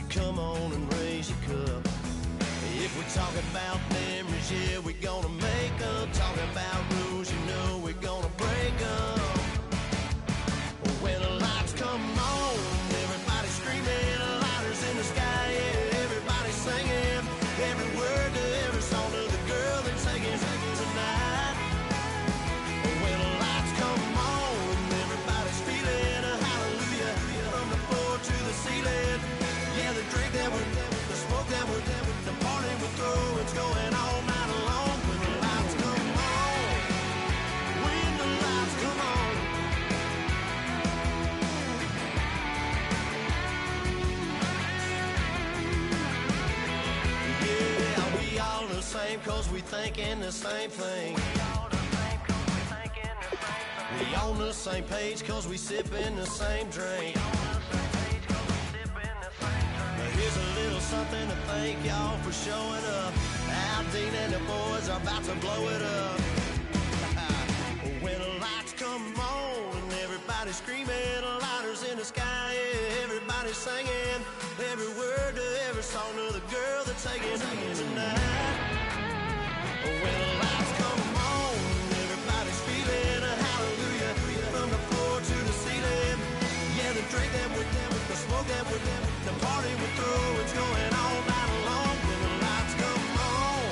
come on and raise your cup. If we're talking about memories, yeah, we're gonna make them. Talking about rules, you know we're gonna break them. When the lights come on, everybody screaming, lighters in the sky, yeah, everybody singing. Every word to every song to the girl that's singing tonight. When the lights come on, everybody's feeling a hallelujah from the floor to the ceiling. Yeah, the drink that we're, the smoke that we're, the party we throw, it's going all night long. When the lights come on, when the lights come on. Yeah, we all the same cause we thinking the same thing. We on the same page cause we sipping the same drink. Now here's a little something to thank y'all for showing up. Aldine and the boys are about to blow it up. When the lights come on and everybody's screaming, lighters in the sky, yeah, everybody's singing. Every word to every song to the girl that's singing tonight. When the lights come on, everybody's feeling a hallelujah from the floor to the ceiling. Yeah, the drink that we're the smoke that we're the party we throw, it's going all night long. When the lights come on,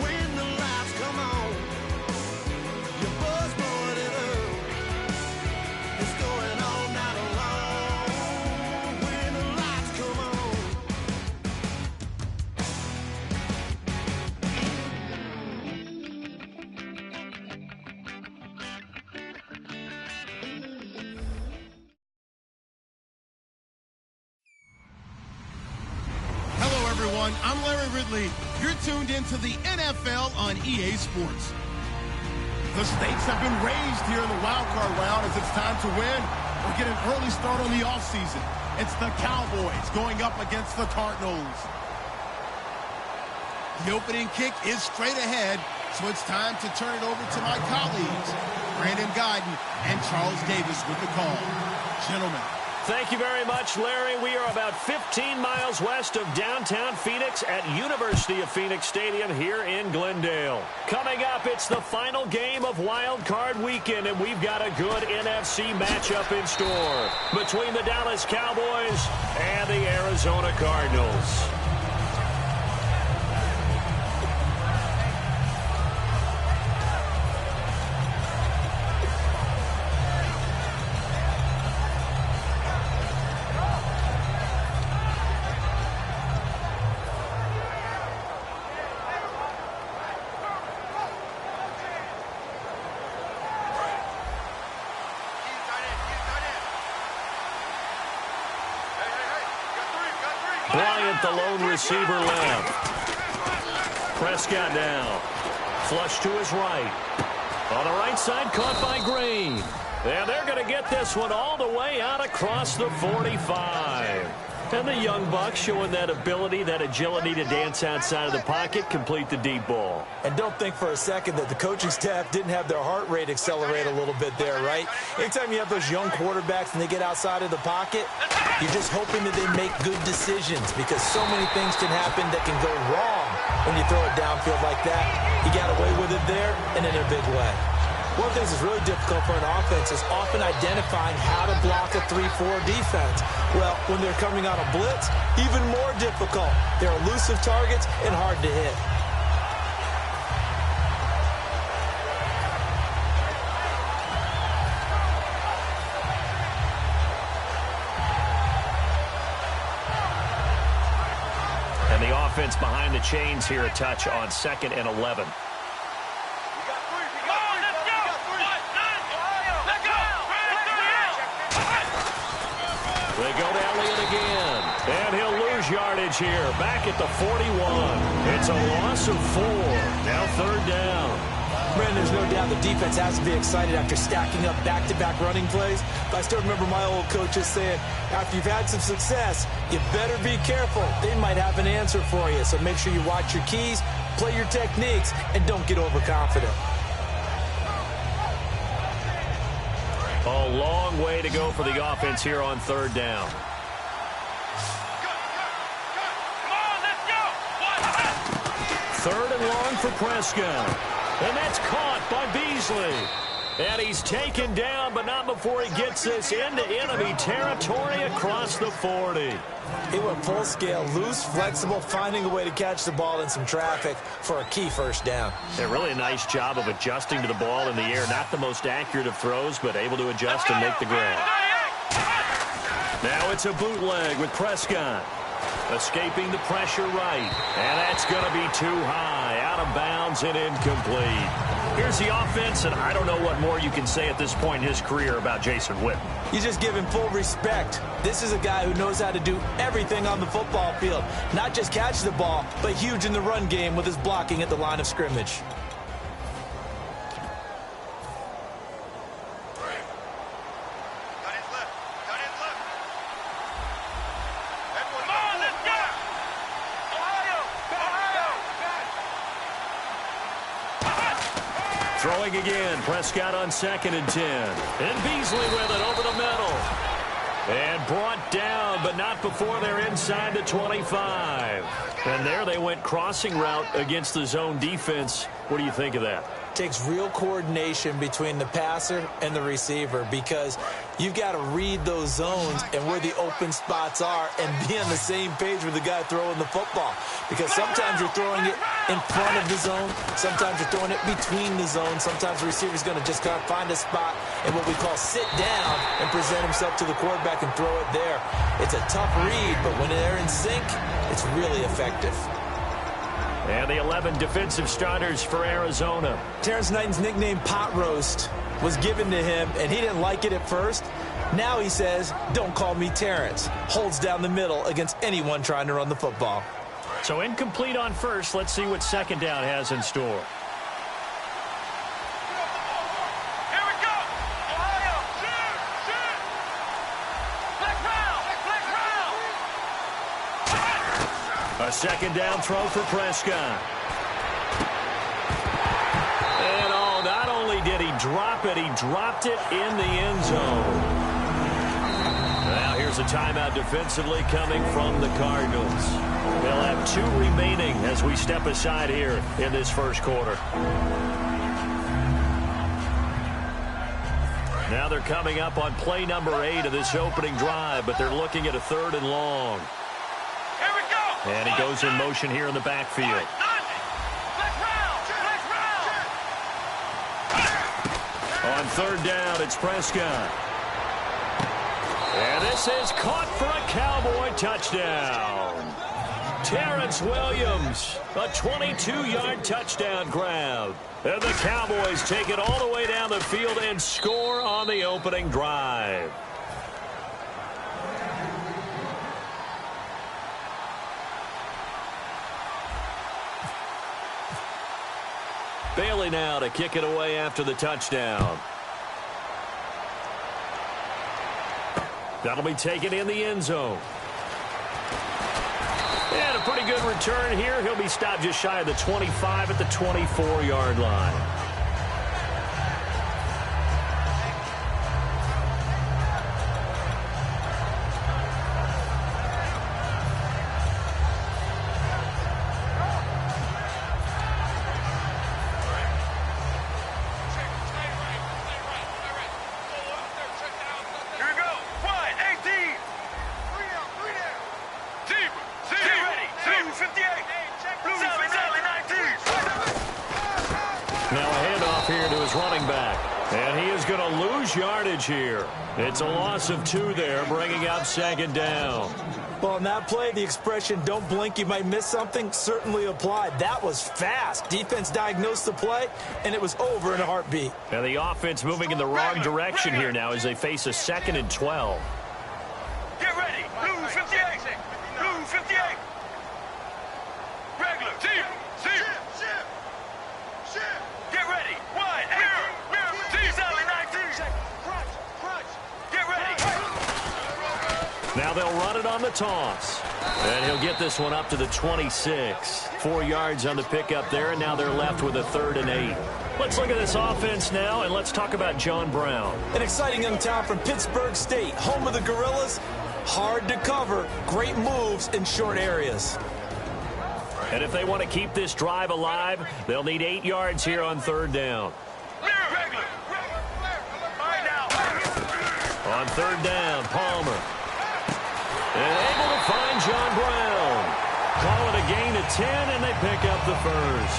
when the lights come on, your buzz blowing it up, it's going all night long. When the lights come on. Hello, everyone. I'm Larry Ridley. You're tuned into the NFL on EA Sports. The stakes have been raised here in the wild card round as it's time to win or get an early start on the offseason. It's the Cowboys going up against the Cardinals. The opening kick is straight ahead, so it's time to turn it over to my colleagues, Brandon Guyton and Charles Davis with the call. Gentlemen. Thank you very much, Larry. We are about 15 miles west of downtown Phoenix at University of Phoenix Stadium here in Glendale. Coming up, it's the final game of Wild Card Weekend, and we've got a good NFC matchup in store between the Dallas Cowboys and the Arizona Cardinals. Bryant, the lone receiver, left. Prescott down. Flush to his right. On the right side, caught by Green. And they're going to get this one all the way out across the 45. And the young buck showing that ability, that agility to dance outside of the pocket, complete the deep ball. And don't think for a second that the coaching staff didn't have their heart rate accelerate a little bit there, right? Anytime you have those young quarterbacks and they get outside of the pocket, you're just hoping that they make good decisions because so many things can happen that can go wrong when you throw it downfield like that. You got away with it there and in a big way. One of the things that's really difficult for an offense is often identifying how to block a 3-4 defense. Well, when they're coming on a blitz, even more difficult. They're elusive targets and hard to hit. And the offense behind the chains here, a touch on 2nd and 11. They go to Elliott again, and he'll lose yardage here, back at the 41. It's a loss of 4, now 3rd down. Brandon, there's no doubt the defense has to be excited after stacking up back-to-back running plays. But I still remember my old coaches saying, after you've had some success, you better be careful. They might have an answer for you, so make sure you watch your keys, play your techniques, and don't get overconfident. A long way to go for the offense here on 3rd down. 3rd and long for Prescott. And that's caught by Beasley. And he's taken down, but not before he gets this into enemy territory across the 40. He went full scale, loose, flexible, finding a way to catch the ball in some traffic for a key first down. Yeah, really a nice job of adjusting to the ball in the air. Not the most accurate of throws, but able to adjust and make the grab. Now it's a bootleg with Prescott. Escaping the pressure right. And that's going to be too high. Out of bounds and incomplete. Here's the offense, and I don't know what more you can say at this point in his career about Jason Witten. You just give him full respect. This is a guy who knows how to do everything on the football field. Not just catch the ball, but huge in the run game with his blocking at the line of scrimmage. Throwing again, Prescott on 2nd and 10. And Beasley with it over the middle. And brought down, but not before they're inside the 25. And there they went crossing route against the zone defense. What do you think of that? Takes real coordination between the passer and the receiver because you've got to read those zones and where the open spots are and be on the same page with the guy throwing the football. Because sometimes you're throwing it in front of the zone. Sometimes you're throwing it between the zones. Sometimes the receiver's going to just kind of find a spot and what we call sit down and present himself to the quarterback and throw it there. It's a tough read, but when they're in sync, it's really effective. And the 11 defensive starters for Arizona. Terrence Knighton's nickname, Pot Roast, was given to him, and he didn't like it at first. Now he says, don't call me Terrence. Holds down the middle against anyone trying to run the football. So incomplete on first. Let's see what 2nd down has in store. A 2nd down throw for Prescott. And not only did he drop it, he dropped it in the end zone. Now here's a timeout defensively coming from the Cardinals. They'll have 2 remaining as we step aside here in this first quarter. Now they're coming up on play number 8 of this opening drive, but they're looking at a 3rd and long. And he goes in motion here in the backfield. On 3rd down, it's Prescott. And this is caught for a Cowboy touchdown. Terrence Williams, a 22-yard touchdown grab. And the Cowboys take it all the way down the field and score on the opening drive. Bailey now to kick it away after the touchdown. That'll be taken in the end zone. And a pretty good return here. He'll be stopped just shy of the 25 at the 24-yard line. Yardage here. It's a loss of 2 there, bringing up 2nd down. Well, on that play, the expression, don't blink, you might miss something, certainly applied. That was fast. Defense diagnosed the play, and it was over in a heartbeat. And the offense moving in the wrong direction here now as they face a 2nd and 12. Get ready. Blue 58. Blue 58. Regular. Deep. Get ready. Wide. Mirror. Deep. Sally 19. Get ready. Now they'll run it on the toss. And he'll get this one up to the 26. 4 yards on the pickup there, and now they're left with a 3rd and 8. Let's look at this offense now, and let's talk about John Brown. An exciting young town from Pittsburgh State, home of the Gorillas. Hard to cover, great moves in short areas. And if they want to keep this drive alive, they'll need 8 yards here on 3rd down. On 3rd down, Palmer. And able to find John Brown. Call it a gain of 10, and they pick up the first.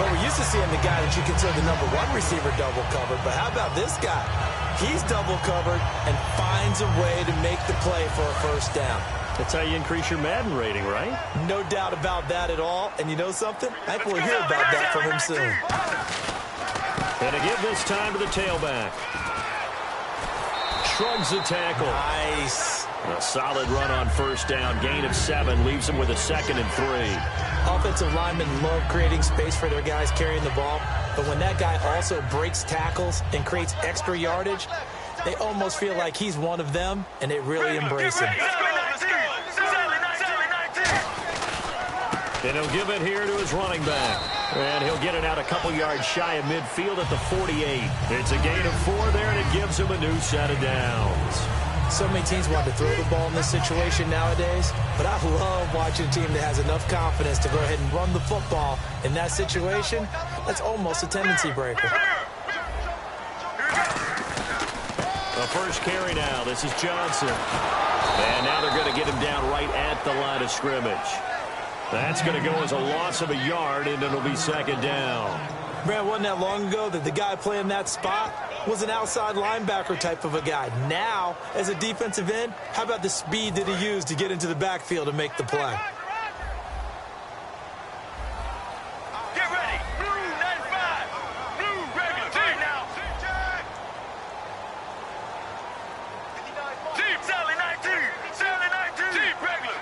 Well, we're used to seeing the guy that you consider the number 1 receiver double covered, but how about this guy? He's double covered and finds a way to make the play for a first down. That's how you increase your Madden rating, right? No doubt about that at all. And you know something? I think we'll hear about that from him soon. And to give this time to the tailback. Shrugs the tackle. Nice. A solid run on 1st down. Gain of 7 leaves him with a 2nd and 3. Offensive linemen love creating space for their guys carrying the ball. But when that guy also breaks tackles and creates extra yardage, they almost feel like he's one of them, and they really embrace him. And he'll give it here to his running back. And he'll get it out a couple yards shy of midfield at the 48. It's a gain of 4 there, and it gives him a new set of downs. So many teams want to throw the ball in this situation nowadays, but I love watching a team that has enough confidence to go ahead and run the football in that situation. That's almost a tendency breaker. The first carry now. This is Johnson. And now they're going to get him down right at the line of scrimmage. That's going to go as a loss of a yard, and it'll be 2nd down. Man, wasn't that long ago that the guy playing that spot was an outside linebacker type of a guy. Now, as a defensive end, how about the speed that he used to get into the backfield and make the play? Get ready. Blue 95. Blue regular. Team now. Team Sally 19. Sally 19. Team regular.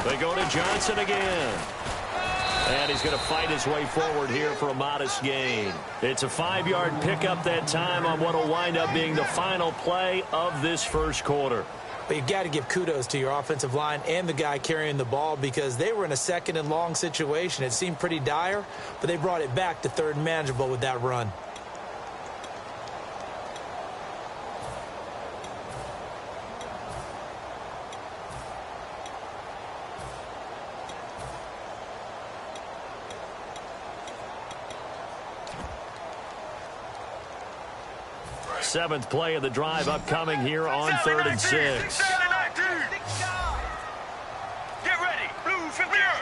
They go to Johnson again. And he's going to fight his way forward here for a modest gain. It's a 5-yard pickup that time on what will wind up being the final play of this first quarter. But you've got to give kudos to your offensive line and the guy carrying the ball because they were in a 2nd and long situation. It seemed pretty dire, but they brought it back to 3rd and manageable with that run. Seventh play of the drive upcoming here on 3rd and 6. Get ready. Blue 50. Mirror.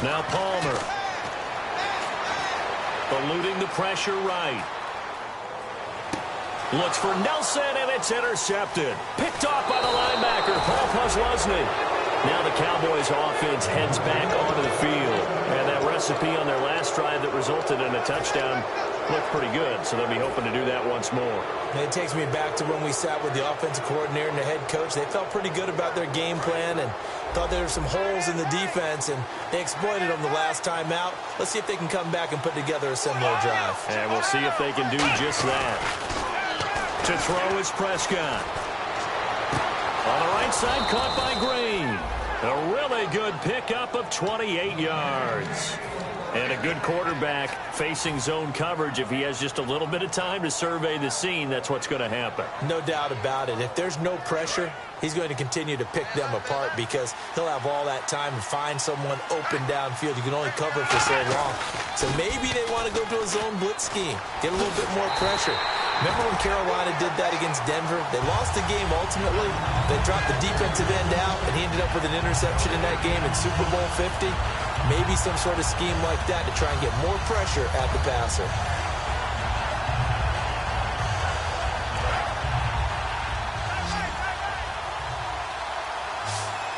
Now Palmer. Eluding the pressure right. Looks for Nelson, and it's intercepted. Picked off by the linebacker, Paul Posluszny. Now the Cowboys offense heads back onto the field. And that recipe on their last drive that resulted in a touchdown looked pretty good, so they'll be hoping to do that once more. And it takes me back to when we sat with the offensive coordinator and the head coach. They felt pretty good about their game plan and thought there were some holes in the defense, and they exploited them the last time out. Let's see if they can come back and put together a similar drive. And we'll see if they can do just that. To throw is Prescott. On the right side, caught by Green. A really good pickup of 28 yards. And a good quarterback facing zone coverage. If he has just a little bit of time to survey the scene, that's what's going to happen. No doubt about it. If there's no pressure, he's going to continue to pick them apart because he'll have all that time to find someone open downfield. You can only cover for so long. So maybe they want to go to a zone blitz scheme, get a little bit more pressure. Remember when Carolina did that against Denver? They lost the game ultimately. They dropped the defensive end out, and he ended up with an interception in that game in Super Bowl 50. Maybe some sort of scheme like that to try and get more pressure at the passer.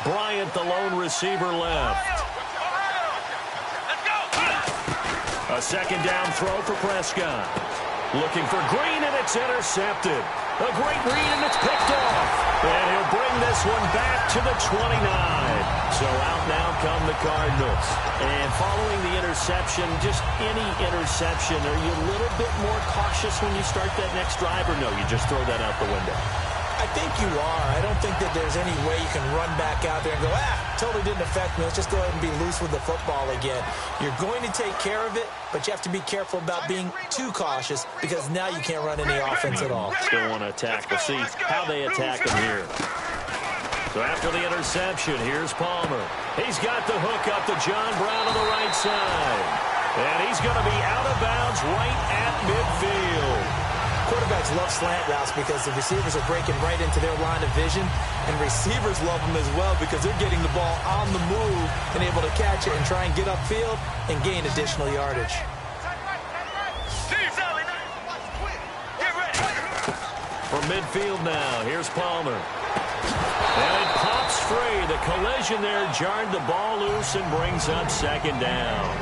Bryant, the lone receiver, left. A 2nd down throw for Prescott. Looking for Green, and it's intercepted. A great read, and it's picked off. And he'll bring this one back to the 29. So out now come the Cardinals. And following the interception, just any interception, are you a little bit more cautious when you start that next drive, or no, you just throw that out the window? I think you are. I don't think that there's any way you can run back out there and go, totally didn't affect me. Let's just go ahead and be loose with the football again. You're going to take care of it, but you have to be careful about being too cautious because now you can't run any offense at all. Still want to attack. We'll see how they attack them here. So after the interception, here's Palmer. He's got the hook up to John Brown on the right side. And he's going to be out of bounds right at midfield. Quarterbacks love slant routes because the receivers are breaking right into their line of vision, and receivers love them as well because they're getting the ball on the move and able to catch it and try and get upfield and gain additional yardage. From midfield now, here's Palmer. And it pops free. The collision there jarred the ball loose and brings up second down.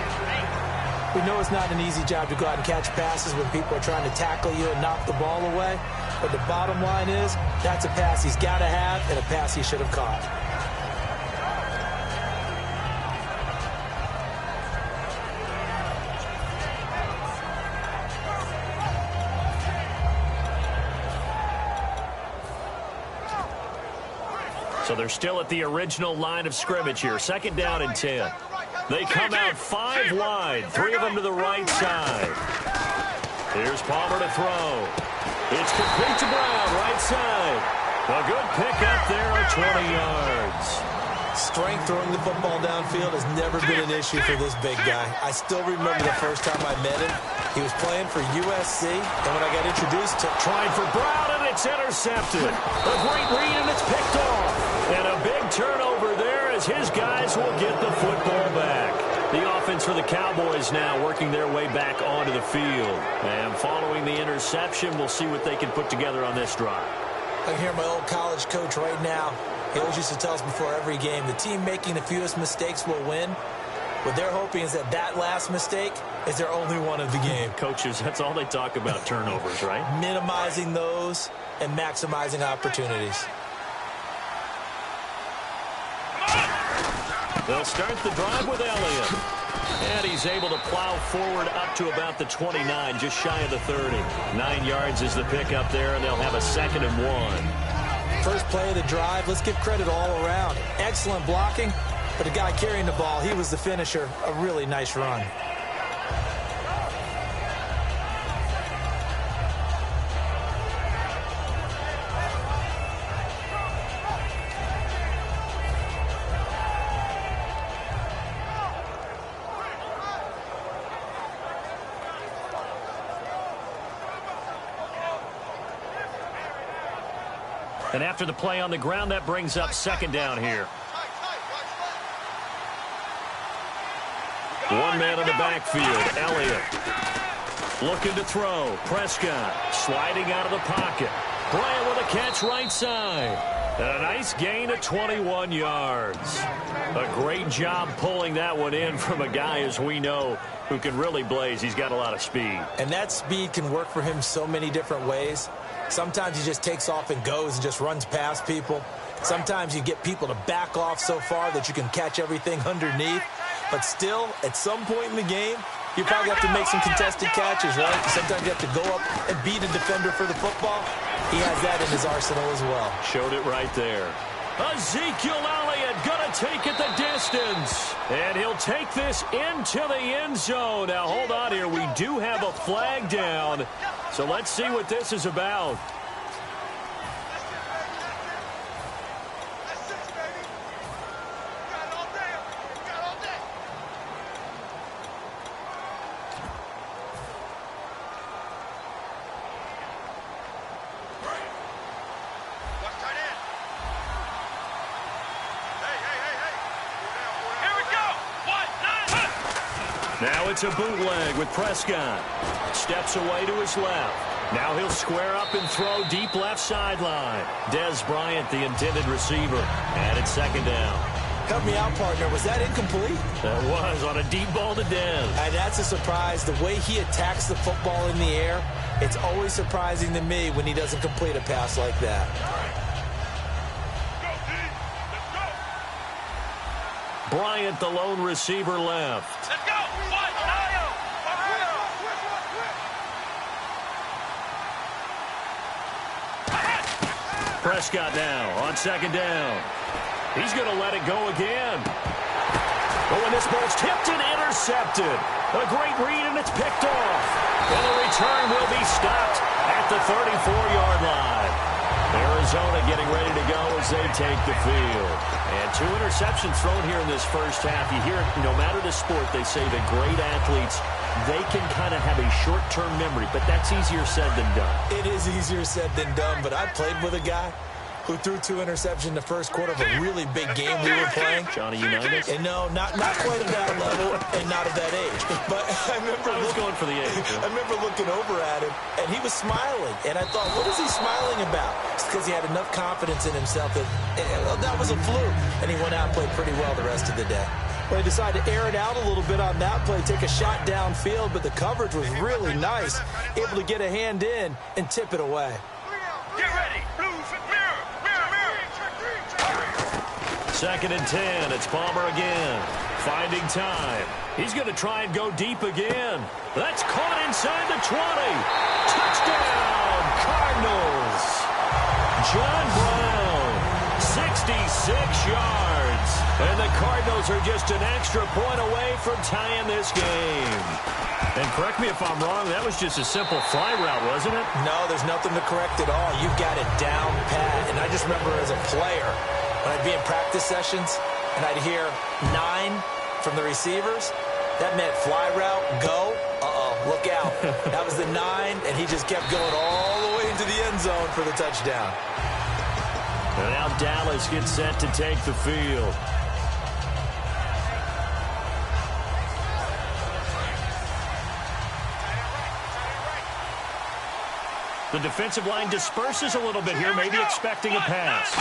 We know it's not an easy job to go out and catch passes when people are trying to tackle you and knock the ball away. But the bottom line is, that's a pass he's got to have and a pass he should have caught. So they're still at the original line of scrimmage here. Second down and 10. They come out 5 wide, 3 of them to the right side. Here's Palmer to throw. It's complete to Brown, right side. A good pickup there at 20 yards. Strength throwing the football downfield has never been an issue for this big guy. I still remember the first time I met him. He was playing for USC, and when I got introduced to... Trying for Brown, and it's intercepted. A great read, and it's picked off. And a big turnover there as his guys will get the football back. The offense for the Cowboys now working their way back onto the field. And following the interception, we'll see what they can put together on this drive. I can hear my old college coach right now. He always used to tell us before every game, the team making the fewest mistakes will win. What they're hoping is that last mistake is their only one of the game. Coaches, that's all they talk about, turnovers, right? Minimizing those and maximizing opportunities. They'll start the drive with Elliott. And he's able to plow forward up to about the 29, just shy of the 30. 9 yards is the pickup there, and they'll have a 2nd and 1. First play of the drive, let's give credit all around. Excellent blocking, but the guy carrying the ball, he was the finisher. A really nice run. And after the play on the ground, that brings up 2nd down here. One man in the backfield, Elliott. Looking to throw. Prescott sliding out of the pocket. Bryant with a catch right side. And a nice gain of 21 yards. A great job pulling that one in from a guy, as we know, who can really blaze. He's got a lot of speed. And that speed can work for him so many different ways. Sometimes he just takes off and goes and just runs past people. Sometimes you get people to back off so far that you can catch everything underneath. But still, at some point in the game, you probably have to make some contested catches, right? Sometimes you have to go up and beat a defender for the football. He has that in his arsenal as well. Showed it right there. Ezekiel Elliott gonna take it the distance. And he'll take this into the end zone. Now, hold on here. We do have a flag down. So let's see what this is about. Now it's a bootleg with Prescott. Steps away to his left. Now he'll square up and throw deep left sideline. Dez Bryant, the intended receiver. And it's 2nd down. Help me out, partner. Was that incomplete? That was on a deep ball to Dez. And that's a surprise. The way he attacks the football in the air, it's always surprising to me when he doesn't complete a pass like that. Bryant, the lone receiver, left. Let's go! Prescott now on 2nd down. He's going to let it go again. Oh, and this ball's tipped and intercepted. A great read, and it's picked off. And the return will be stopped at the 34-yard line. Arizona getting ready to go as they take the field. And 2 interceptions thrown here in this first half. You hear it, no matter the sport, they say the great athletes, they can kind of have a short-term memory, but that's easier said than done. It is easier said than done, but I played with a guy who threw 2 interceptions in the first quarter of a really big game we were playing. Johnny Unitas? And no, not quite at that level and not at that age. But I was going for the age. Yeah. I remember looking over at him, and he was smiling. And I thought, what is he smiling about? It's because he had enough confidence in himself that was a fluke. And he went out and played pretty well the rest of the day. Well, he decided to air it out a little bit on that play, take a shot downfield, but the coverage was really nice, able to get a hand in and tip it away. Get ready. Blues, mirror. 2nd and 10. It's Palmer again. Finding time. He's going to try and go deep again. That's caught inside the 20. Touchdown, Cardinals. John Brown, 66 yards. And the Cardinals are just an extra point away from tying this game. And correct me if I'm wrong, that was just a simple fly route, wasn't it? No, there's nothing to correct at all. You've got it down pat. And I just remember as a player, when I'd be in practice sessions and I'd hear 9 from the receivers, that meant fly route, go, look out. That was the 9, and he just kept going all the way into the end zone for the touchdown. And now Dallas gets set to take the field. The defensive line disperses a little bit here, maybe expecting a pass.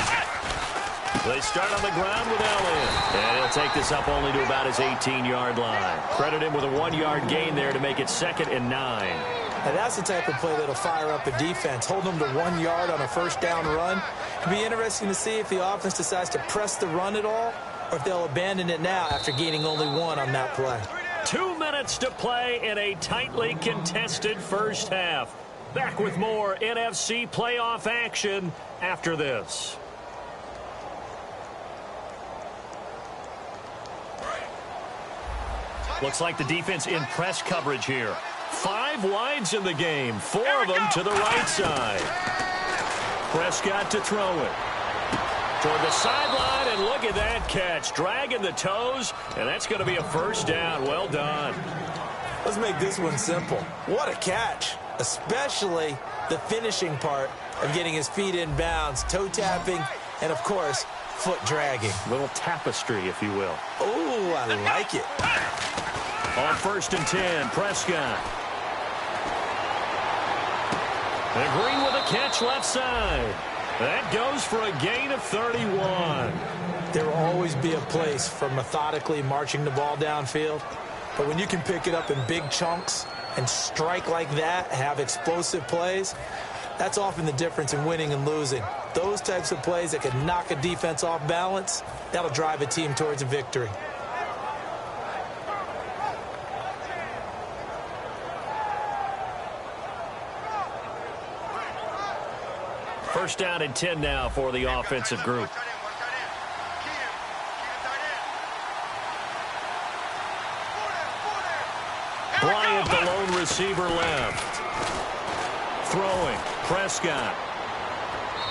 They start on the ground with Elliott. And he'll take this up only to about his 18-yard line. Credit him with a 1-yard gain there to make it 2nd and 9. And that's the type of play that'll fire up a defense. Holding them to 1 yard on a first down run. It'll be interesting to see if the offense decides to press the run at all or if they'll abandon it now after gaining only 1 on that play. 2 minutes to play in a tightly contested first half. Back with more NFC playoff action after this. Looks like the defense in press coverage here. 5 wides in the game, 4 of them to the right side. Prescott to throw it. Toward the sideline, and look at that catch. Dragging the toes, and that's going to be a first down. Well done. Let's make this one simple. What a catch, especially the finishing part of getting his feet in bounds, toe tapping, and, of course, foot dragging. Little tapestry, if you will. Oh, I like it. On 1st and 10, Prescott. And Green with a catch left side. That goes for a gain of 31. There will always be a place for methodically marching the ball downfield. But when you can pick it up in big chunks and strike like that, have explosive plays, that's often the difference in winning and losing. Those types of plays that can knock a defense off balance, that'll drive a team towards a victory. First down and 10 now for the offensive group. Bryant, the lone receiver left. Throwing, Prescott.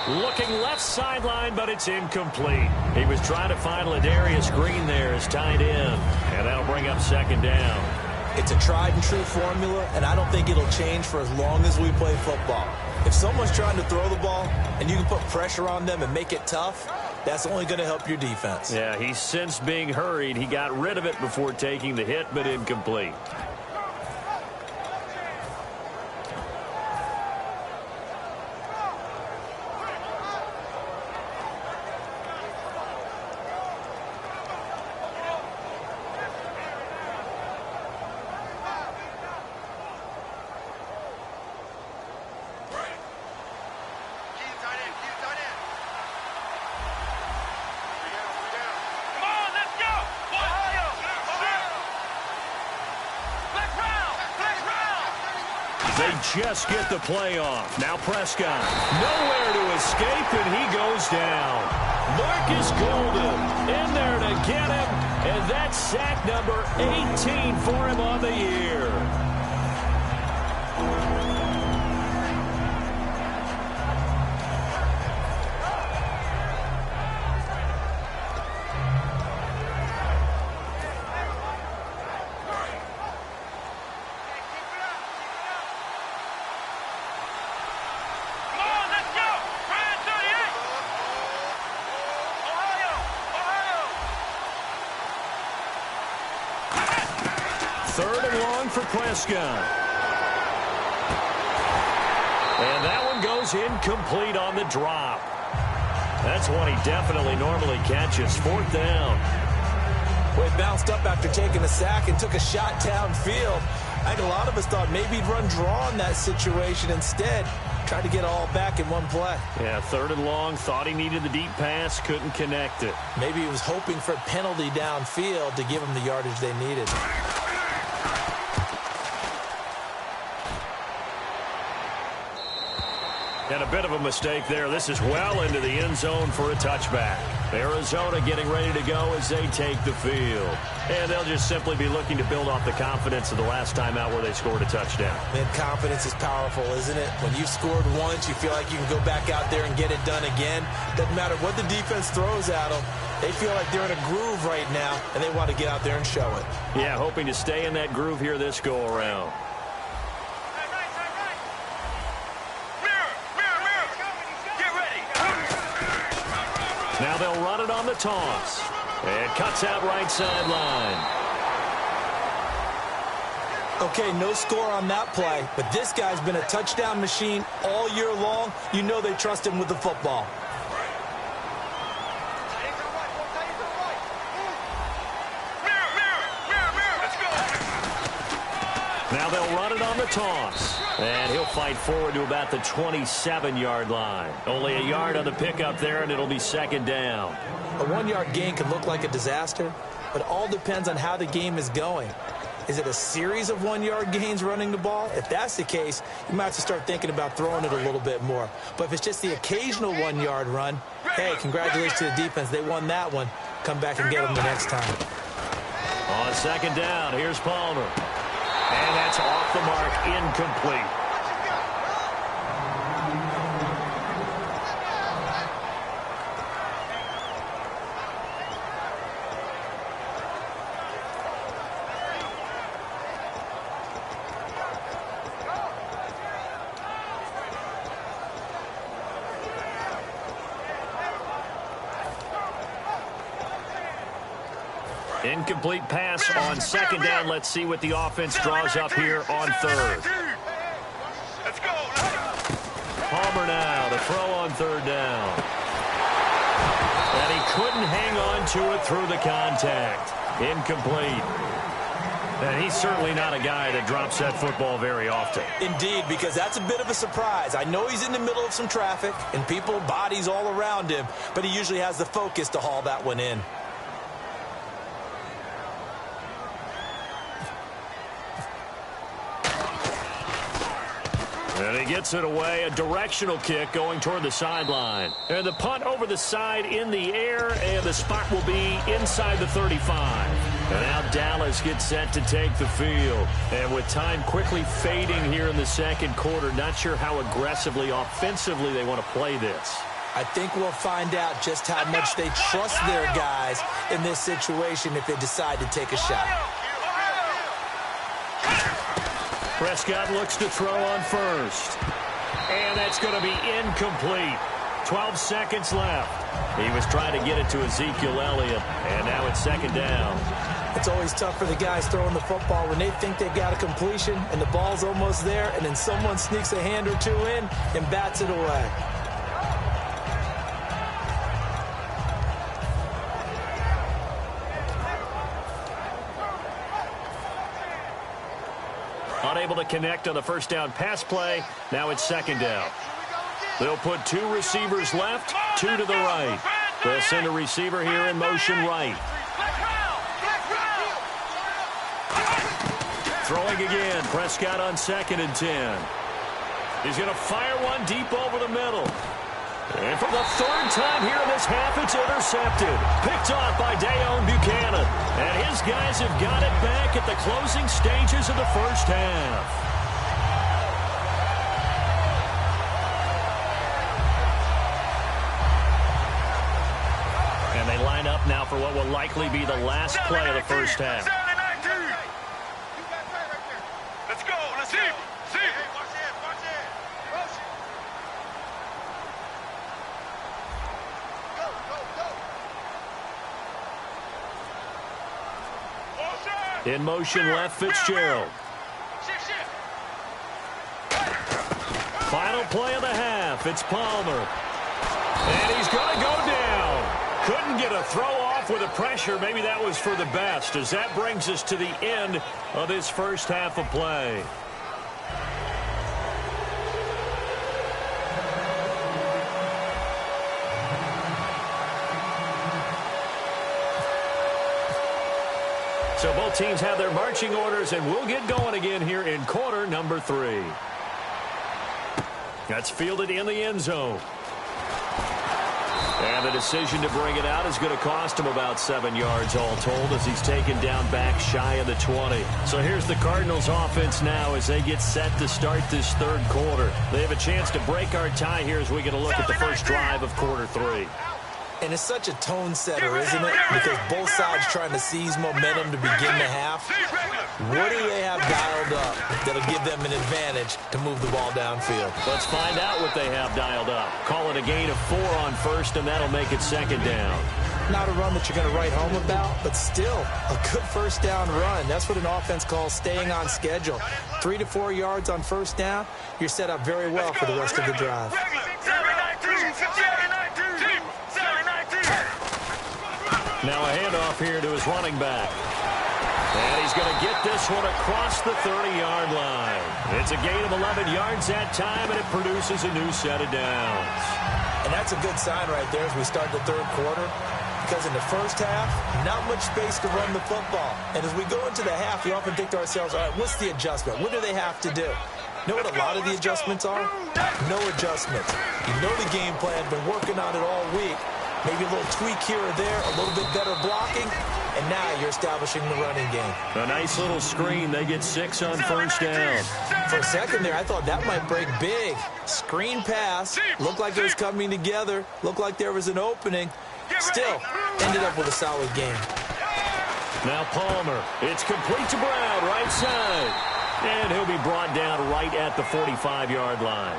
Looking left sideline, but it's incomplete. He was trying to find Ladarius Green there as tight end, and that'll bring up 2nd down. It's a tried and true formula, and I don't think it'll change for as long as we play football. If someone's trying to throw the ball and you can put pressure on them and make it tough, that's only going to help your defense. Yeah, he sensed being hurried. He got rid of it before taking the hit, but incomplete. They just get the play off. Now Prescott. Nowhere to escape, and he goes down. Marcus Golden in there to get him, and that's sack number 18 for him on the year. one for Prescott. And that one goes incomplete on the drop. That's one he definitely normally catches. Fourth down. Well, he bounced up after taking a sack and took a shot downfield. I think a lot of us thought maybe he'd run draw in that situation instead. Tried to get it all back in one play. Yeah, third and long. Thought he needed the deep pass. Couldn't connect it. Maybe he was hoping for a penalty downfield to give him the yardage they needed. And a bit of a mistake there. This is well into the end zone for a touchback. Arizona getting ready to go as they take the field. And they'll just simply be looking to build off the confidence of the last time out where they scored a touchdown. Man, confidence is powerful, isn't it? When you've scored once, you feel like you can go back out there and get it done again. Doesn't matter what the defense throws at them. They feel like they're in a groove right now, and they want to get out there and show it. Yeah, hoping to stay in that groove here this go-around. Now they'll run it on the toss. And cuts out right sideline. Okay, no score on that play, but this guy's been a touchdown machine all year long. You know they trust him with the football. Now they'll run it on the toss. And he'll fight forward to about the 27-yard line. Only a yard on the pickup there, and it'll be second down. A one-yard gain can look like a disaster, but it all depends on how the game is going. Is it a series of one-yard gains running the ball? If that's the case, you might have to start thinking about throwing it a little bit more. But if it's just the occasional one-yard run, hey, congratulations to the defense. They won that one. Come back and get them the next time. On second down, here's Palmer. And that's off the mark, incomplete. Incomplete pass on second down. Let's see what the offense draws up here on third. Let's go. Palmer now to throw on third down. And he couldn't hang on to it through the contact. Incomplete. And he's certainly not a guy that drops that football very often. Indeed, because that's a bit of a surprise. I know he's in the middle of some traffic and people, bodies all around him, but he usually has the focus to haul that one in. And he gets it away, a directional kick going toward the sideline. And the punt over the side in the air, and the spot will be inside the 35. And now Dallas gets set to take the field. And with time quickly fading here in the second quarter, not sure how aggressively, offensively they want to play this. I think we'll find out just how much they trust their guys in this situation if they decide to take a shot. Prescott looks to throw on first. And that's going to be incomplete. 12 seconds left. He was trying to get it to Ezekiel Elliott, and now it's second down. It's always tough for the guys throwing the football when they think they've got a completion and the ball's almost there, and then someone sneaks a hand or two in and bats it away. Unable to connect on the first down pass play. Now it's second down. They'll put two receivers left, two to the right. They'll send a receiver here in motion right. Throwing again. Prescott on 2nd and 10. He's going to fire one deep over the middle. And for the third time here in this half, it's intercepted. Picked off by Dayon Buchanan. And his guys have got it back at the closing stages of the first half. And they line up now for what will likely be the last play of the first half. Let's go. Let's see. In motion left, Fitzgerald. Final play of the half. It's Palmer. And he's going to go down. Couldn't get a throw off with the pressure. Maybe that was for the best, as that brings us to the end of this first half of play. So both teams have their marching orders, and we'll get going again here in quarter number 3. That's fielded in the end zone. And the decision to bring it out is going to cost him about 7 yards all told, as he's taken down back shy of the 20. So here's the Cardinals offense now as they get set to start this third quarter. They have a chance to break our tie here as we get a look at the first drive of quarter 3. And it's such a tone setter, isn't it? Because both sides trying to seize momentum to begin the half. What do they have dialed up that'll give them an advantage to move the ball downfield? Let's find out what they have dialed up. Call it a gain of 4 on first, and that'll make it second down. Not a run that you're going to write home about, but still a good first down run. That's what an offense calls staying on schedule. 3 to 4 yards on first down, you're set up very well for the rest of the drive. Now a handoff here to his running back. And he's going to get this one across the 30-yard line. It's a gain of 11 yards that time, and it produces a new set of downs. And that's a good sign right there as we start the third quarter, because in the first half, not much space to run the football. And as we go into the half, we often think to ourselves, all right, what's the adjustment? What do they have to do? You know what a lot of the adjustments are? No adjustments. You know the game plan, been working on it all week. Maybe a little tweak here or there, a little bit better blocking, and now you're establishing the running game. A nice little screen. They get 6 on first down. For a second there, I thought that might break big. Screen pass. Looked like it was coming together. Looked like there was an opening. Still, ended up with a solid game. Now Palmer. It's complete to Brown, right side. And he'll be brought down right at the 45-yard line.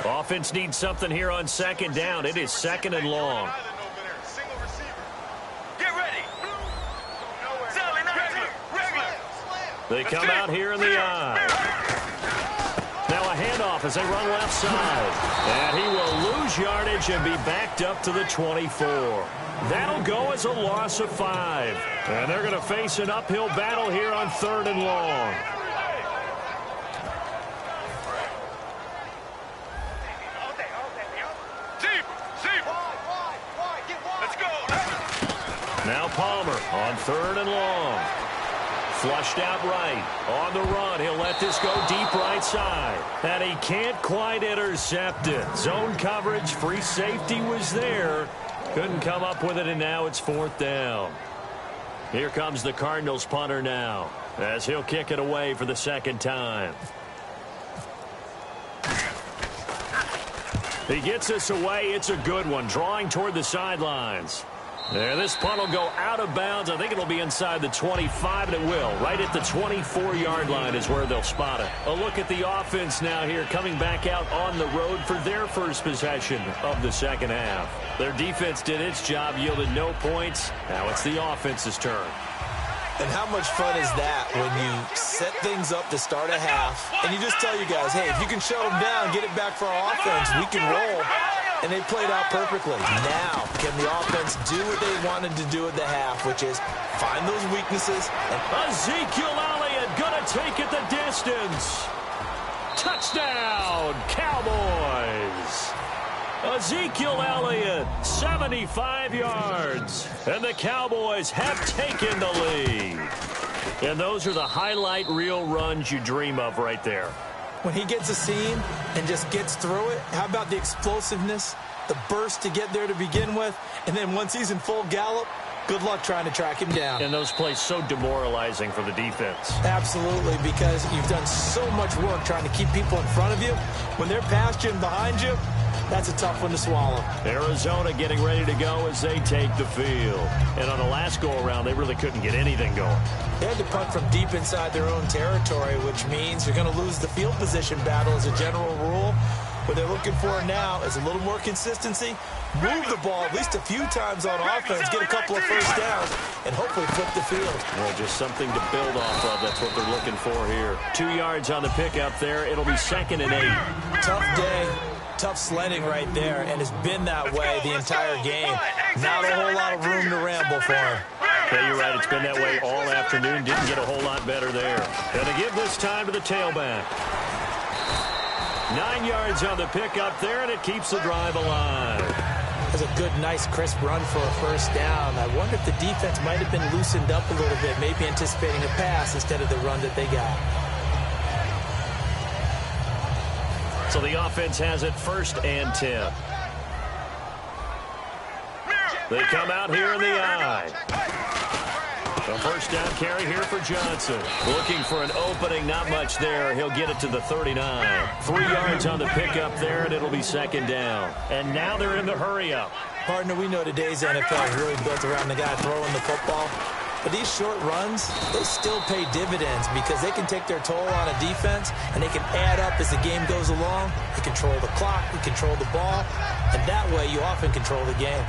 Offense needs something here on second down. It is second and long. Get ready. They come out here in the eye. Now a handoff as they run left side. And he will lose yardage and be backed up to the 24. That'll go as a loss of 5. And they're going to face an uphill battle here on third and long. Now Palmer on third and long. Flushed out right. On the run, he'll let this go deep right side. And he can't quite intercept it. Zone coverage, free safety was there. Couldn't come up with it, and now it's fourth down. Here comes the Cardinals punter now, as he'll kick it away for the second time. He gets this away. It's a good one, drawing toward the sidelines. There, this punt will go out of bounds. I think it'll be inside the 25, and it will. Right at the 24-yard line is where they'll spot it. A look at the offense now here, coming back out on the road for their first possession of the second half. Their defense did its job, yielded no points. Now it's the offense's turn. And how much fun is that when you set things up to start a half, and you just tell you guys, hey, if you can shut them down, get it back for our offense, we can roll. And they played out perfectly. Now, can the offense do what they wanted to do at the half, which is find those weaknesses. And Ezekiel Elliott going to take it the distance. Touchdown, Cowboys. Ezekiel Elliott, 75 yards. And the Cowboys have taken the lead. And those are the highlight reel runs you dream of right there. When he gets a seam and just gets through it, how about the explosiveness, the burst to get there to begin with, and then once he's in full gallop, good luck trying to track him down. And those plays so demoralizing for the defense. Absolutely, because you've done so much work trying to keep people in front of you. When they're past you and behind you, that's a tough one to swallow. Arizona getting ready to go as they take the field. And on the last go-around, they really couldn't get anything going. They had to punt from deep inside their own territory, which means you're going to lose the field position battle as a general rule. What they're looking for now is a little more consistency, move the ball at least a few times on offense, get a couple of first downs, and hopefully flip the field. Well, just something to build off of. That's what they're looking for here. 2 yards on the pickup there. It'll be 2nd and 8. Tough day. Tough sledding right there, and it's been that way the entire game. Not a whole lot of room to ramble for him. Yeah, you're right. It's been that way all afternoon. Didn't get a whole lot better there. Going to give this time to the tailback. 9 yards on the pickup there, and it keeps the drive alive. That's a good, nice, crisp run for a first down. I wonder if the defense might have been loosened up a little bit, maybe anticipating a pass instead of the run that they got. So the offense has it 1st and 10. They come out here in the I. A first down carry here for Johnson. Looking for an opening, not much there. He'll get it to the 39. 3 yards on the pickup there, and it'll be 2nd down. And now they're in the hurry-up. Partner, we know today's NFL is really built around the guy throwing the football. But these short runs, they still pay dividends because they can take their toll on a defense, and they can add up as the game goes along. They control the clock, they control the ball, and that way you often control the game.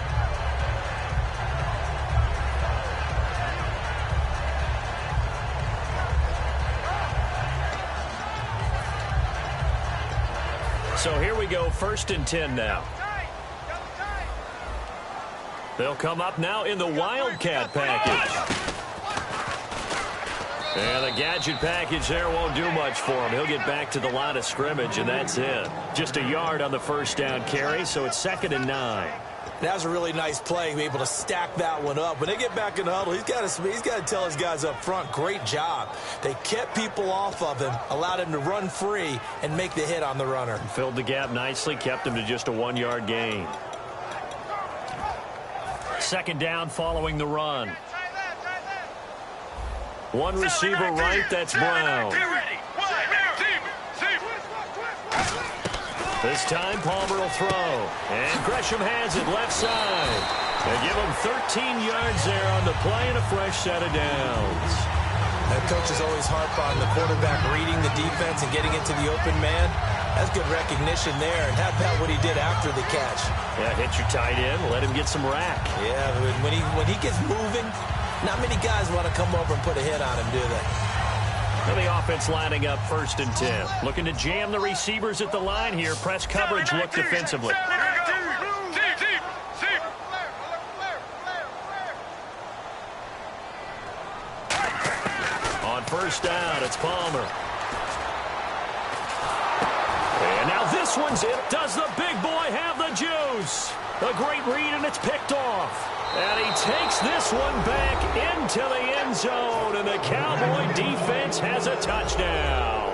So here we go, 1st and 10 now. They'll come up now in the Wildcat package. And the gadget package there won't do much for him. He'll get back to the line of scrimmage, and that's it. Just a yard on the first down carry, so it's 2nd and 9. That was a really nice play, be able to stack that one up. When they get back in the huddle, he's got to tell his guys up front, great job. They kept people off of him, allowed him to run free, and make the hit on the runner. Filled the gap nicely, kept him to just a 1-yard gain. 2nd down following the run. One receiver right, that's Brown. This time Palmer will throw. And Gresham has it left side. They give him 13 yards there on the play and a fresh set of downs. That coach is always harp on the quarterback reading the defense and getting into the open man. That's good recognition there. And how about what he did after the catch? Yeah, hit your tight end, let him get some rack. Yeah, when he gets moving, not many guys want to come over and put a hit on him, do they? And the offense lining up 1st and 10. Looking to jam the receivers at the line here. Press coverage, look defensively. On first down, it's Palmer. And now this one's it. Does the big boy have the juice? A great read, and it's picked off. And he takes this one back into the end zone, and the Cowboy defense has a touchdown.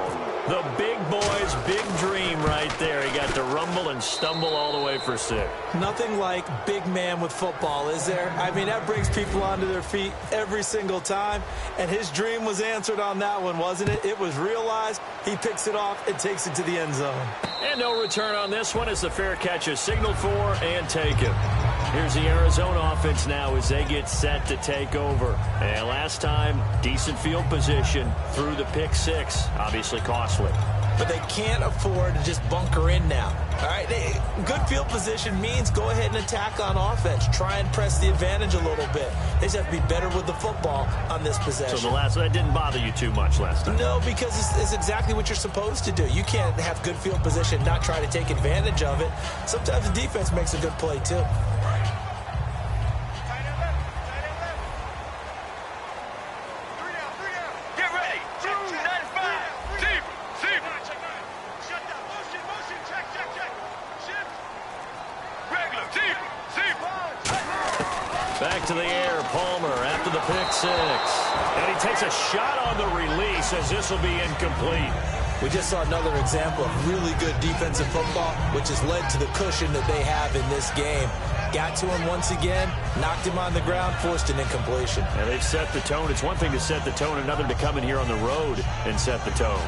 The big boy's big dream right there. He got to rumble and stumble all the way for 6. Nothing like big man with football, is there? I mean, that brings people onto their feet every single time, and his dream was answered on that one, wasn't it? It was realized. He picks it off and takes it to the end zone. And no return on this one as the fair catch is signaled for and taken. Here's the Arizona offense now as they get set to take over. And last time, decent field position through the pick 6. Obviously costly. But they can't afford to just bunker in now. All right, good field position means go ahead and attack on offense. Try and press the advantage a little bit. They just have to be better with the football on this possession. So that didn't bother you too much last time? No, because it's exactly what you're supposed to do. You can't have good field position, not try to take advantage of it. Sometimes the defense makes a good play, too. Back to the air, Palmer after the pick 6. And he takes a shot on the release as this will be incomplete. We just saw another example of really good defensive football, which has led to the cushion that they have in this game. got to him once again, knocked him on the ground, forced an incompletion. And they've set the tone. It's one thing to set the tone, another to come in here on the road and set the tone.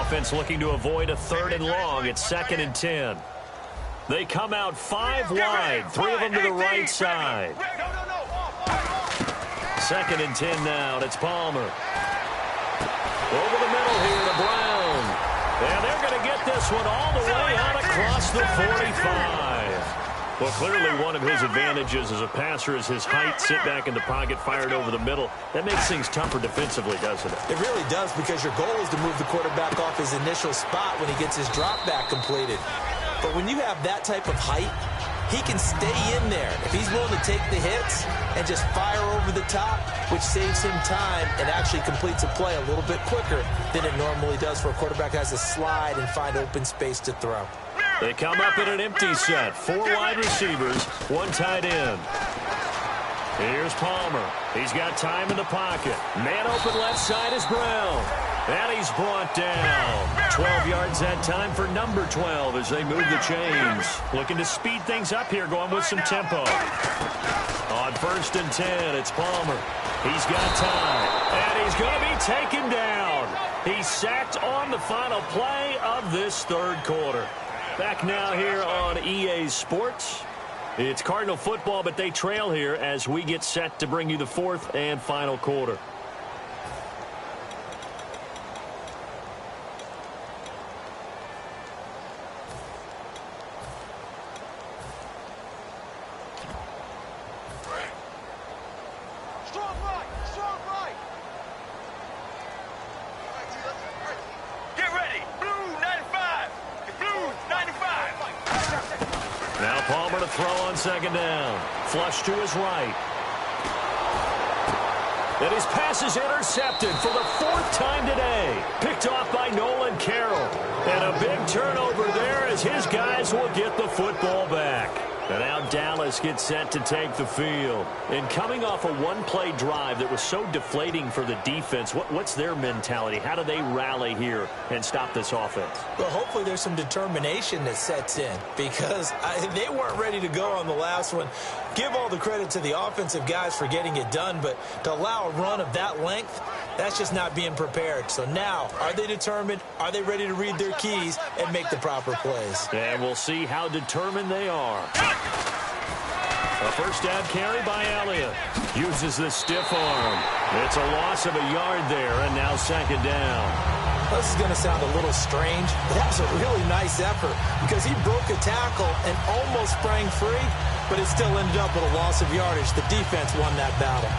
Offense looking to avoid a 3rd and long. It's 2nd and 10. They come out 5 wide, 3 of them to the right side. 2nd and 10 now. It's Palmer. Over the middle here to Brown. And they're going to get this one all the way out across the 45. Well, clearly one of his advantages as a passer is his height. Sit back in the pocket, fired over the middle. That makes things tougher defensively, doesn't it? It really does, because your goal is to move the quarterback off his initial spot when he gets his drop back completed. But when you have that type of height, he can stay in there if he's willing to take the hits and just fire over the top, which saves him time and actually completes a play a little bit quicker than it normally does for a quarterback who has to slide and find open space to throw. They come up in an empty set. 4 wide receivers, 1 tight end. Here's Palmer. He's got time in the pocket. Man open left side is Brown. And he's brought down. 12 yards that time for number 12 as they move the chains. Looking to speed things up here, going with some tempo. On 1st and 10, it's Palmer. He's got time. And he's going to be taken down. He's sacked on the final play of this 3rd quarter. Back now here on EA Sports. It's Cardinal football, but they trail here as we get set to bring you the 4th and final quarter. Throw on 2nd down. Flush to his right. And his pass is intercepted for the 4th time today. Picked off by Nolan Carroll. And a big turnover there as his guys will get the football back. And now Dallas gets set to take the field. And coming off a 1-play drive that was so deflating for the defense, what's their mentality? How do they rally here and stop this offense? Well, hopefully there's some determination that sets in, because they weren't ready to go on the last one. Give all the credit to the offensive guys for getting it done, but to allow a run of that length, that's just not being prepared. So now, are they determined? Are they ready to read their keys and make the proper plays? And we'll see how determined they are. A 1st down carry by Elliott. Uses the stiff arm. It's a loss of a yard there, and now 2nd down. This is going to sound a little strange, but that was a really nice effort, because he broke a tackle and almost sprang free, but it still ended up with a loss of yardage. The defense won that battle.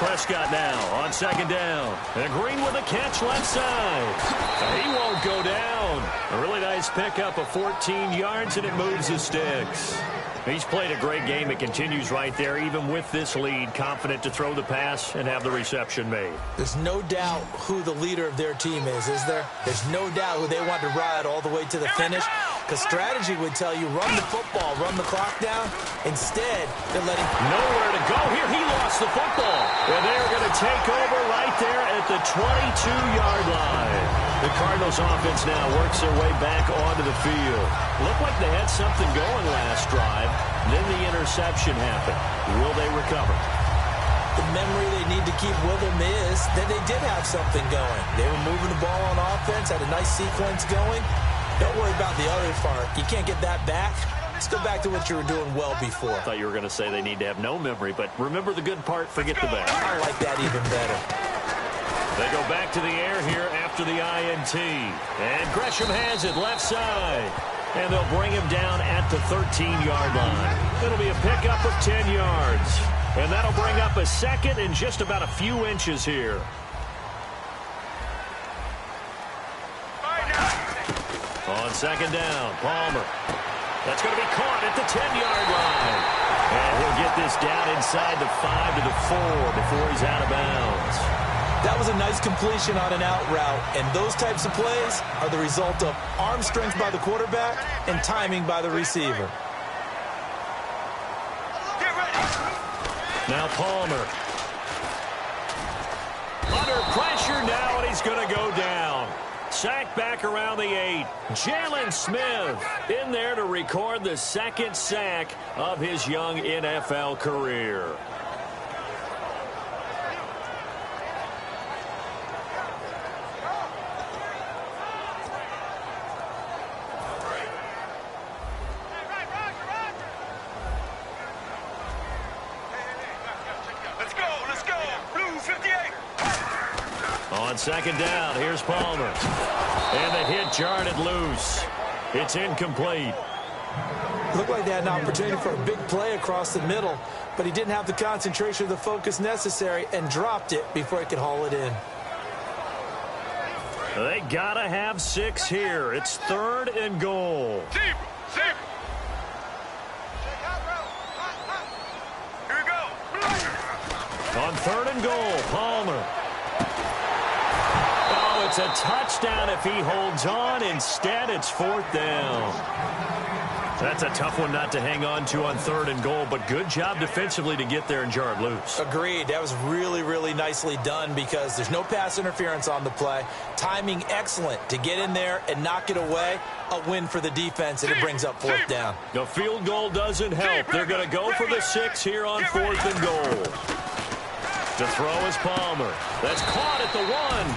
Prescott now on 2nd down. And Green with a catch left side. He won't go down. A really nice pickup of 14 yards, and it moves the sticks. He's played a great game. It continues right there, even with this lead, confident to throw the pass and have the reception made. There's no doubt who the leader of their team is there? There's no doubt who they want to ride all the way to the finish, because strategy would tell you run the football, run the clock down. Instead, they're letting nowhere to go here. He lost the football, and they're going to take over right there at the 22-yard line. The Cardinals offense now works their way back onto the field. Looked like they had something going last drive. Then the interception happened. Will they recover? The memory they need to keep with them is that they did have something going. They were moving the ball on offense, had a nice sequence going. Don't worry about the other part. You can't get that back. Let's go back to what you were doing well before. I thought you were going to say they need to have no memory, but remember the good part, forget the bad. I like that even better. They go back to the air here after the INT. And Gresham has it left side. And they'll bring him down at the 13-yard line. It'll be a pickup of 10 yards. And that'll bring up a 2nd and just about a few inches here. On 2nd down, Palmer. That's going to be caught at the 10-yard line. And he'll get this down inside the 5 to the 4 before he's out of bounds. That was a nice completion on an out route, and those types of plays are the result of arm strength by the quarterback and timing by the receiver. Get ready. Now Palmer. Under pressure now, and he's going to go down. Sacked back around the 8. Jalen Smith in there to record the second sack of his young NFL career. Let's go. Blue 58. On second down, here's Palmer. And the hit jarred it loose. It's incomplete. Looked like they had an opportunity for a big play across the middle, but he didn't have the concentration or the focus necessary and dropped it before he could haul it in. They gotta have 6 here. It's 3rd and goal. Zebra. Here we go. On 3rd and goal, Palmer. Oh, it's a touchdown if he holds on. Instead, it's 4th down. That's a tough one not to hang on to on 3rd and goal, but good job defensively to get there and jar it loose. Agreed. That was really, really nicely done because there's no pass interference on the play. Timing excellent to get in there and knock it away. A win for the defense, and it brings up 4th down. The field goal doesn't help. They're going to go for the 6 here on 4th and goal. To throw is Palmer. That's caught at the 1.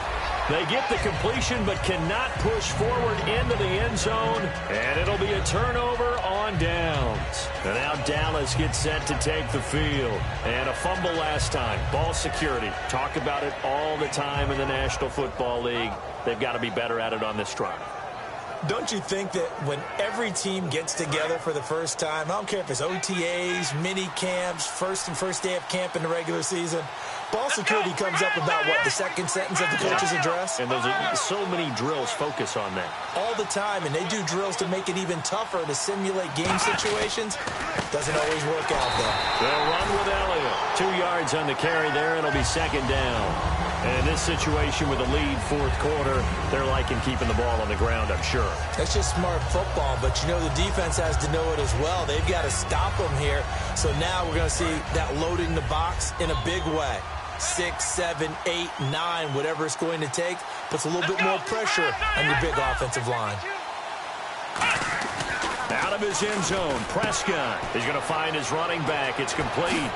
They get the completion but cannot push forward into the end zone, and it'll be a turnover on downs. And now Dallas gets set to take the field. And a fumble last time. Ball security. Talk about it all the time in the National Football League. They've got to be better at it on this drive. Don't you think that when every team gets together for the first time, I don't care if it's OTAs, mini camps, first day of camp in the regular season, ball security comes up about, what, the second sentence of the coach's address? And those are so many drills focus on that. All the time, and they do drills to make it even tougher to simulate game situations. Doesn't always work out, though. They'll run with Elliott. 2 yards on the carry there. It'll be 2nd down. And in this situation with a lead 4th quarter, they're liking keeping the ball on the ground, I'm sure. That's just smart football, but you know the defense has to know it as well. They've got to stop them here. So now we're going to see that loading the box in a big way. 6, 7, 8, 9, whatever it's going to take, puts a little bit more pressure on your big offensive line. Out of his end zone, Prescott is going to find his running back. It's complete.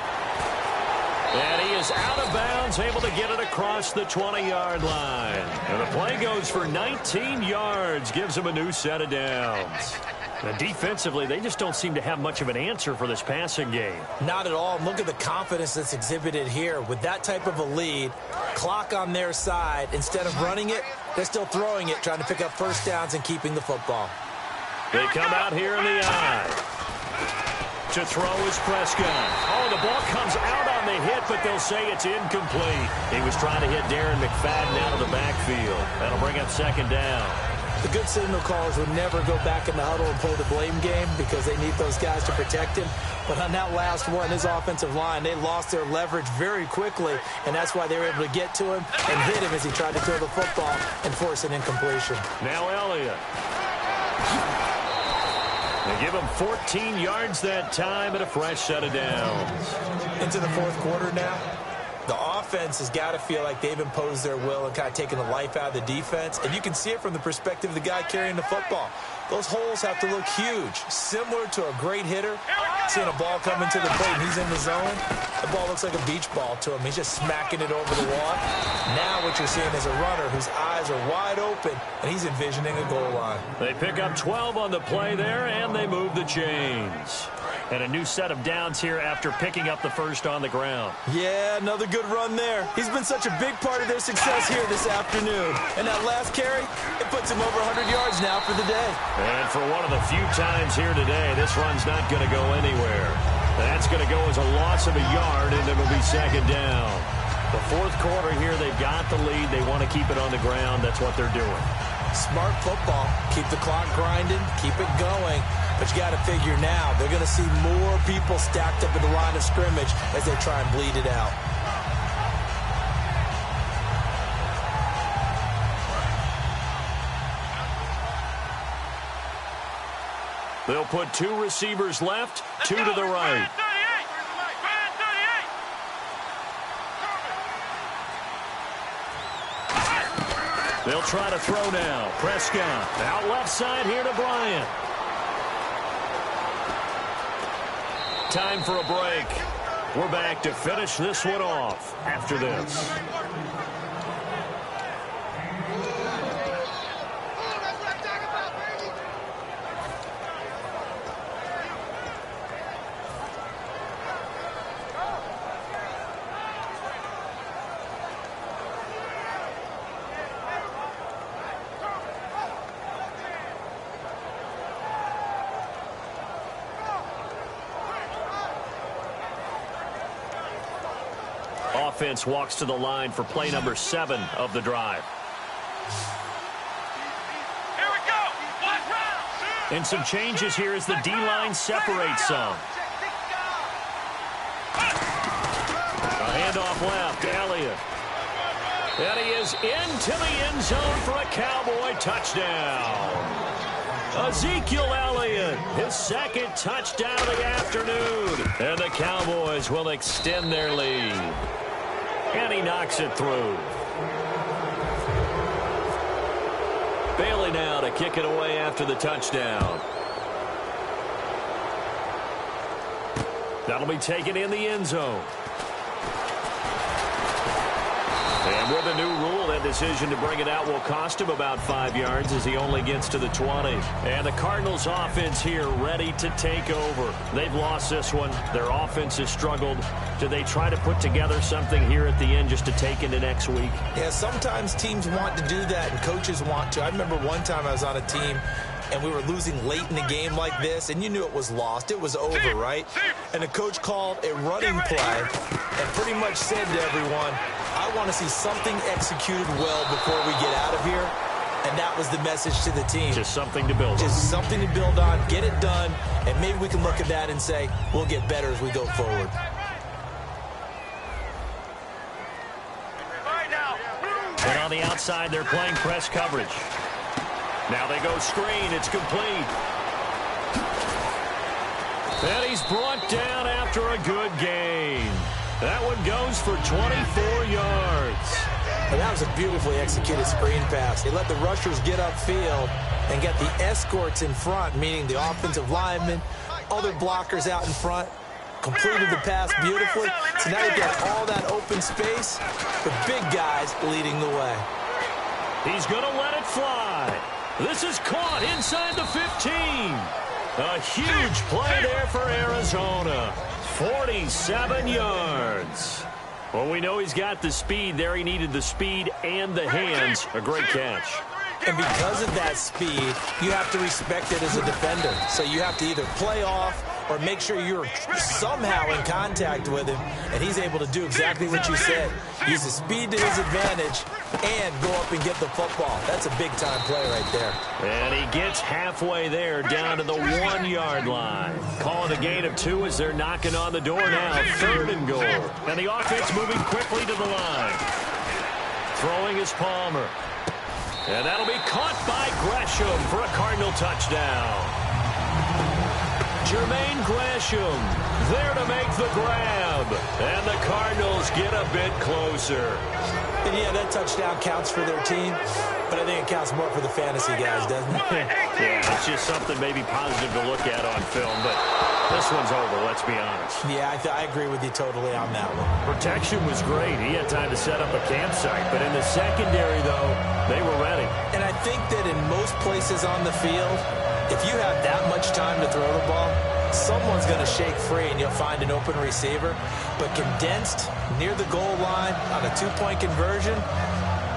And he is out of bounds, able to get it across the 20-yard line. And the play goes for 19 yards, gives him a new set of downs. And defensively, they just don't seem to have much of an answer for this passing game. Not at all. Look at the confidence that's exhibited here. With that type of a lead, clock on their side, instead of running it, they're still throwing it, trying to pick up first downs and keeping the football. They come out here in the eye. To throw is Prescott. Oh, the ball comes out on the hit, but they'll say it's incomplete. He was trying to hit Darren McFadden out of the backfield. That'll bring up 2nd down. The good signal callers would never go back in the huddle and play the blame game because they need those guys to protect him. But on that last one, his offensive line, they lost their leverage very quickly, and that's why they were able to get to him and hit him as he tried to throw the football and force an incompletion. Now Elliott. They give him 14 yards that time and a fresh set of downs. Into the 4th quarter now. The offense has got to feel like they've imposed their will and kind of taken the life out of the defense. And you can see it from the perspective of the guy carrying the football. Those holes have to look huge, similar to a great hitter. Seeing a ball come into the plate and he's in the zone, the ball looks like a beach ball to him. He's just smacking it over the wall. Now what you're seeing is a runner whose eyes are wide open, and he's envisioning a goal line. They pick up 12 on the play there, and they move the chains. And a new set of downs here after picking up the first on the ground. Yeah, another good run there. He's been such a big part of their success here this afternoon. And that last carry, it puts him over 100 yards now for the day. And for one of the few times here today, this run's not going to go anywhere. That's going to go as a loss of a yard, and it'll be 2nd down. The 4th quarter here, they've got the lead. They want to keep it on the ground. That's what they're doing. Smart football. Keep the clock grinding. Keep it going. But you got to figure now, they're going to see more people stacked up at the line of scrimmage as they try and bleed it out. They'll put 2 receivers left, 2 to the right. They'll try to throw now. Prescott out left side here to Bryant. Time for a break. We're back to finish this one off after this. Offense walks to the line for play number 7 of the drive. Here we go. One round. And some changes here as the D-line separates some. A handoff left, Elliott. And he is into the end zone for a Cowboy touchdown. Ezekiel Elliott, his 2nd touchdown of the afternoon. And the Cowboys will extend their lead. And he knocks it through. Bailey now to kick it away after the touchdown. That'll be taken in the end zone. And with a new rule, that decision to bring it out will cost him about 5 yards as he only gets to the 20. And the Cardinals offense here ready to take over. They've lost this one. Their offense has struggled. Do they try to put together something here at the end just to take into next week? Yeah, sometimes teams want to do that and coaches want to. I remember one time I was on a team and we were losing late in the game like this, and you knew it was lost. It was over, right? And the coach called a running play and pretty much said to everyone, I want to see something executed well before we get out of here. And that was the message to the team. Just something to build on. Just something to build on, get it done, and maybe we can look at that and say, we'll get better as we go forward. And on the outside, they're playing press coverage. Now they go screen. It's complete. And he's brought down after a good gain. That one goes for 24 yards. And that was a beautifully executed screen pass. He let the rushers get upfield and get the escorts in front, meaning the offensive linemen, other blockers out in front. Completed the pass beautifully. So now you got all that open space. The big guys leading the way. He's going to let it fly. This is caught inside the 15. A huge play there for Arizona. 47 yards. Well, we know he's got the speed there. He needed the speed and the hands. A great catch. And because of that speed, you have to respect it as a defender. So you have to either play off or make sure you're somehow in contact with him, and he's able to do exactly what you said. Use the speed to his advantage and go up and get the football. That's a big-time play right there. And he gets halfway there down to the 1-yard line. Calling a gain of 2 as they're knocking on the door now. 3rd and goal. And the offense moving quickly to the line. Throwing is Palmer. And that'll be caught by Gresham for a Cardinal touchdown. Jermaine Gresham there to make the grab. And the Cardinals get a bit closer. And yeah, that touchdown counts for their team, but I think it counts more for the fantasy guys, doesn't it? Yeah, it's just something maybe positive to look at on film, but this one's over, let's be honest. Yeah, I agree with you totally on that one. Protection was great. He had time to set up a campsite, but in the secondary, though, they were ready. And I think that in most places on the field, if you have that much time to throw the ball, someone's going to shake free and you'll find an open receiver. But condensed near the goal line on a 2-point conversion,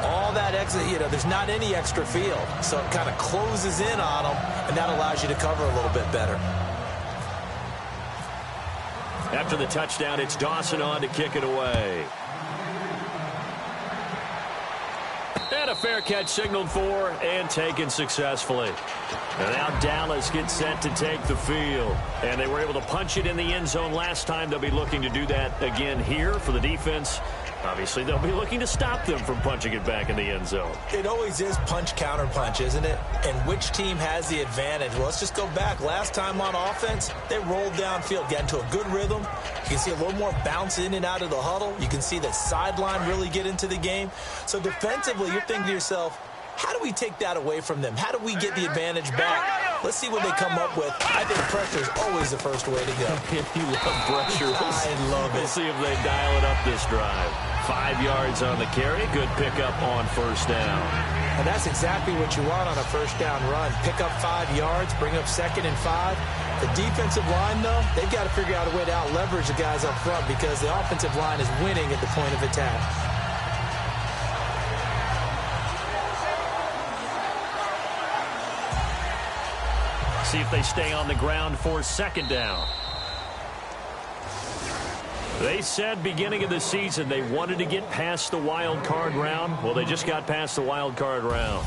all that exit, there's not any extra field. So it kind of closes in on them, and that allows you to cover a little bit better. After the touchdown, it's Dawson on to kick it away. And a fair catch signaled for and taken successfully. And now Dallas gets set to take the field. And they were able to punch it in the end zone last time. They'll be looking to do that again here for the defense. Obviously, they'll be looking to stop them from punching it back in the end zone. It always is punch, counter punch, isn't it? And which team has the advantage? Well, let's just go back. Last time on offense, they rolled downfield, got into a good rhythm. You can see a little more bounce in and out of the huddle. You can see the sideline really get into the game. So defensively, you're thinking to yourself, how do we take that away from them? How do we get the advantage back? Let's see what they come up with. I think pressure is always the first way to go. You love pressure. I love it. We'll see if they dial it up this drive. 5 yards on the carry. Good pickup on first down. And that's exactly what you want on a first down run. Pick up 5 yards, bring up 2nd and 5. The defensive line, though, they've got to figure out a way to out-leverage the guys up front because the offensive line is winning at the point of attack. See if they stay on the ground for 2nd down. They said beginning of the season they wanted to get past the wild card round. Well, they just got past the wild card round.